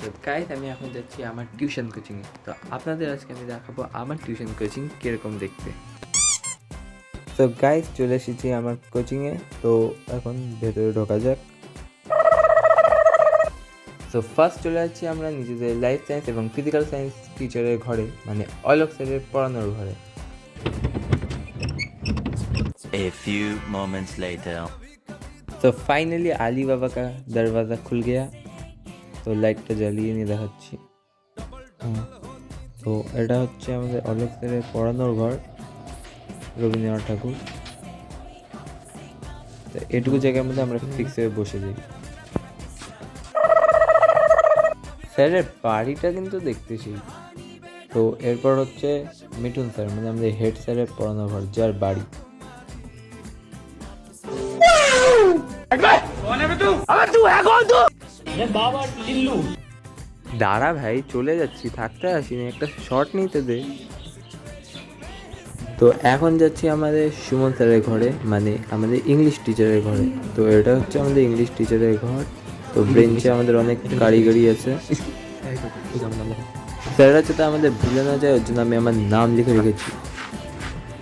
তো গাইস আমি এখন যাচ্ছি আমার টিউশন কোচিংয়ে। তো আপনাদের আজকে আমি দেখাবো আমার টিউশন কোচিং কীরকম দেখতে। তো গাইস চলে এসেছি আমার কোচিংয়ে। তো এখন ভেতরে ঢোকা যাক। তো ফার্স্ট চলে যাচ্ছি আমরা নিজেদের লাইফ সায়েন্স এবং ফিজিক্যাল সায়েন্স টিচারের ঘরে, মানে অলোক স্যারের পড়ানোর ঘরে। A few moments later. তো ফাইনালি আলী বাবা কা দরওয়াজা খুল গয়া। তো লাইটটা জ্বালিয়ে নিয়ে দেখাচ্ছি। তো এটা হচ্ছে আমাদের অলোক স্যারের পড়ানোর ঘর, রবীন্দ্রনাথ ঠাকুর। তো এটুকু জায়গার মধ্যে আমরা ফিক্স হয়ে বসে যাই। স্যারের বাড়িটা কিন্তু দেখতে সেই। তো এরপর হচ্ছে মিঠুন স্যার, মানে আমাদের হেড স্যারের পড়ানোর ঘর, যার বাড়ি। দাঁড়া ভাই, চলে যাচ্ছি, থাকতে আসিনি, একটা শর্ট নিতে দে। তো এখন যাচ্ছি আমাদের সুমন স্যারের ঘরে, মানে আমাদের ইংলিশ টিচারের ঘরে। তো এটা হচ্ছে আমাদের ইংলিশ টিচারের ঘর। তো বেঞ্চে আমাদের অনেক কারিগরি আছে। স্যাররা যাতে আমাদের ভুলে না যায় ওর জন্য আমি আমার নাম লিখে রেখেছি।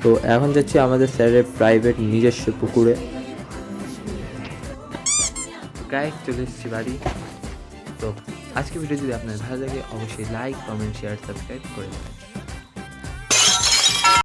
তো এখন যাচ্ছি আমাদের স্যারের প্রাইভেট নিজস্ব পুকুরে। গাইস চলে এসেছি বাড়ি। তো আজকে ভিডিও যদি আপনার ভালো লাগে অবশ্যই লাইক, কমেন্ট, শেয়ার, সাবস্ক্রাইব করে দেবেন।